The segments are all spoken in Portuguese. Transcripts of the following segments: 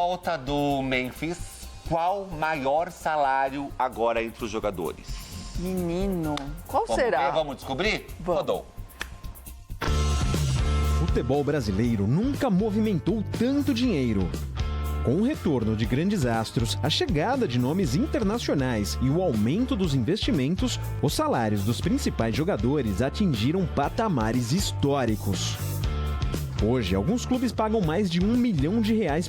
volta do Memphis, qual maior salário agora entre os jogadores? Menino, qual será? Vamos descobrir? Vamos. Rodou. O futebol brasileiro nunca movimentou tanto dinheiro. Com o retorno de grandes astros, a chegada de nomes internacionais e o aumento dos investimentos, os salários dos principais jogadores atingiram patamares históricos. Hoje, alguns clubes pagam mais de R$1 milhão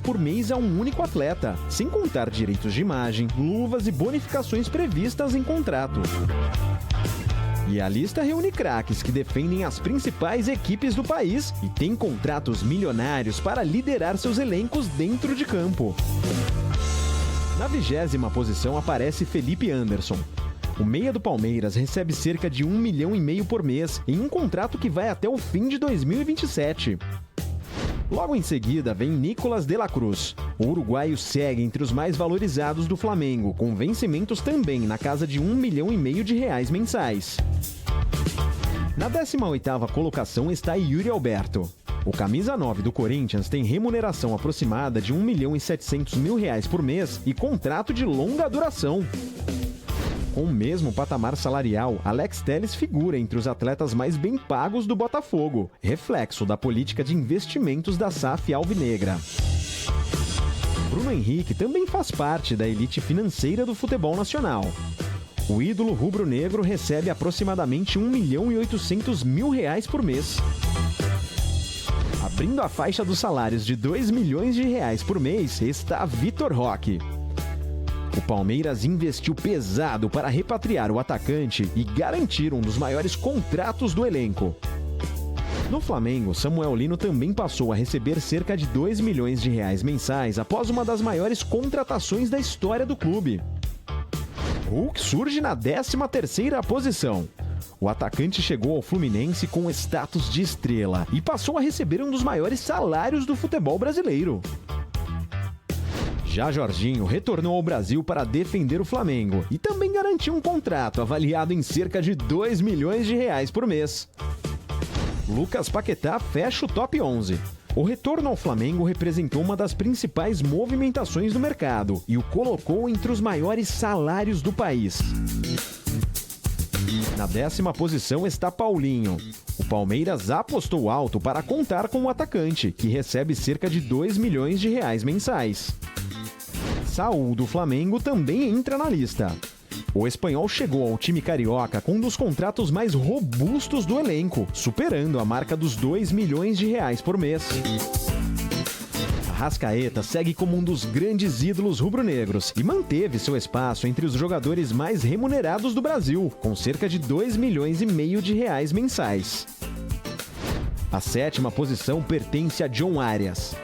por mês a um único atleta, sem contar direitos de imagem, luvas e bonificações previstas em contrato. E a lista reúne craques que defendem as principais equipes do país e têm contratos milionários para liderar seus elencos dentro de campo. Na 20ª posição aparece Felipe Anderson. O meia do Palmeiras recebe cerca de R$1,5 milhão por mês em um contrato que vai até o fim de 2027. Logo em seguida vem Nicolás de la Cruz. O uruguaio segue entre os mais valorizados do Flamengo, com vencimentos também na casa de R$1,5 milhão mensais. Na 18ª colocação está Yuri Alberto. O camisa 9 do Corinthians tem remuneração aproximada de R$1,7 milhão por mês e contrato de longa duração. Com o mesmo patamar salarial, Alex Telles figura entre os atletas mais bem pagos do Botafogo, reflexo da política de investimentos da SAF alvinegra. Bruno Henrique também faz parte da elite financeira do futebol nacional. O ídolo rubro-negro recebe aproximadamente R$1,8 milhão por mês. Abrindo a faixa dos salários de R$2 milhões por mês está Vitor Roque. O Palmeiras investiu pesado para repatriar o atacante e garantir um dos maiores contratos do elenco. No Flamengo, Samuel Lino também passou a receber cerca de R$2 milhões mensais após uma das maiores contratações da história do clube. Hulk surge na 13ª posição. O atacante chegou ao Fluminense com status de estrela e passou a receber um dos maiores salários do futebol brasileiro. Já Jorginho retornou ao Brasil para defender o Flamengo e também garantiu um contrato avaliado em cerca de R$2 milhões por mês. Lucas Paquetá fecha o top 11. O retorno ao Flamengo representou uma das principais movimentações do mercado e o colocou entre os maiores salários do país. Na 10ª posição está Paulinho. O Palmeiras apostou alto para contar com o atacante, que recebe cerca de R$2 milhões mensais. Saúl do Flamengo também entra na lista. O espanhol chegou ao time carioca com um dos contratos mais robustos do elenco, superando a marca dos R$2 milhões por mês. Arrascaeta segue como um dos grandes ídolos rubro-negros e manteve seu espaço entre os jogadores mais remunerados do Brasil, com cerca de R$2,5 milhões mensais. A 7ª posição pertence a John Arias.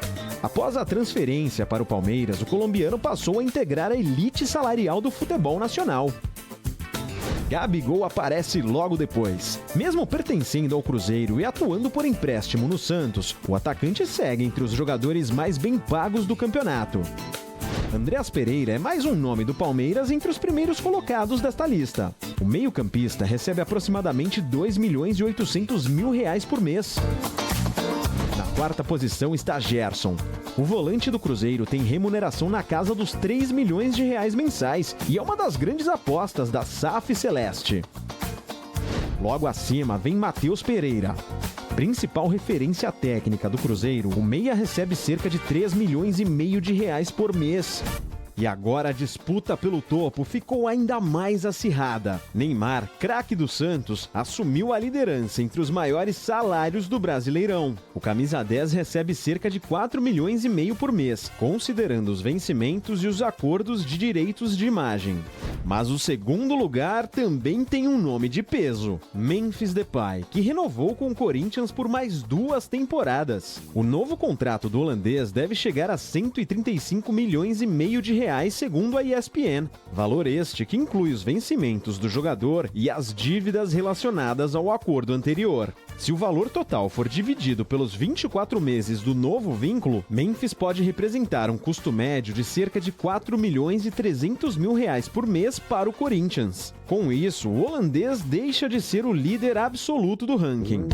Após a transferência para o Palmeiras, o colombiano passou a integrar a elite salarial do futebol nacional. Gabigol aparece logo depois. Mesmo pertencendo ao Cruzeiro e atuando por empréstimo no Santos, o atacante segue entre os jogadores mais bem pagos do campeonato. Andreas Pereira é mais um nome do Palmeiras entre os primeiros colocados desta lista. O meio-campista recebe aproximadamente R$2,8 milhões por mês. Na 4ª posição está Gerson. O volante do Cruzeiro tem remuneração na casa dos R$3 milhões mensais e é uma das grandes apostas da SAF Celeste. Logo acima vem Matheus Pereira. Principal referência técnica do Cruzeiro, o meia recebe cerca de R$3,5 milhões por mês. E agora a disputa pelo topo ficou ainda mais acirrada. Neymar, craque do Santos, assumiu a liderança entre os maiores salários do Brasileirão. O camisa 10 recebe cerca de R$4,5 milhões por mês, considerando os vencimentos e os acordos de direitos de imagem. Mas o segundo lugar também tem um nome de peso: Memphis Depay, que renovou com o Corinthians por mais 2 temporadas. O novo contrato do holandês deve chegar a R$135,5 milhões segundo a ESPN. Valor este que inclui os vencimentos do jogador e as dívidas relacionadas ao acordo anterior. Se o valor total for dividido pelos 24 meses do novo vínculo, Memphis pode representar um custo médio de cerca de R$4,3 milhões por mês para o Corinthians. Com isso, o holandês deixa de ser o líder absoluto do ranking.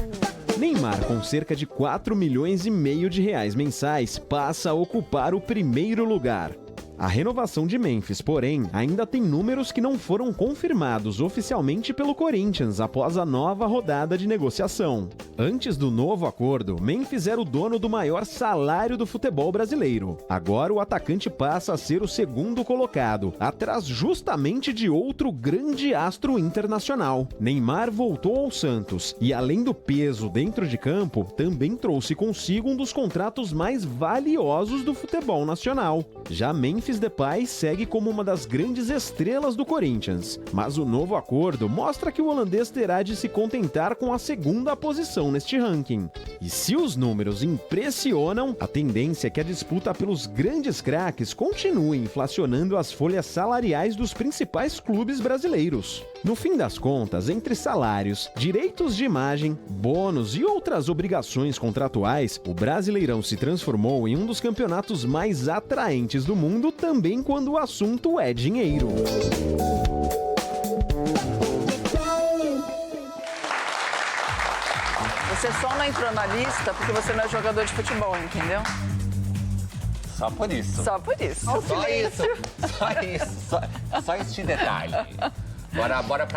Neymar, com cerca de 4 milhões e meio de reais mensais, passa a ocupar o primeiro lugar. A renovação de Memphis, porém, ainda tem números que não foram confirmados oficialmente pelo Corinthians após a nova rodada de negociação. Antes do novo acordo, Memphis era o dono do maior salário do futebol brasileiro. Agora o atacante passa a ser o segundo colocado, atrás justamente de outro grande astro internacional. Neymar voltou ao Santos e, além do peso dentro de campo, também trouxe consigo um dos contratos mais valiosos do futebol nacional. Já Memphis Depay segue como uma das grandes estrelas do Corinthians, mas o novo acordo mostra que o holandês terá de se contentar com a segunda posição neste ranking. E se os números impressionam, a tendência é que a disputa pelos grandes craques continue inflacionando as folhas salariais dos principais clubes brasileiros. No fim das contas, entre salários, direitos de imagem, bônus e outras obrigações contratuais, o Brasileirão se transformou em um dos campeonatos mais atraentes do mundo, também quando o assunto é dinheiro. Você só não entrou na lista porque você não é jogador de futebol, entendeu? Só por isso. Só por isso. Só isso. Só este detalhe. Bora pra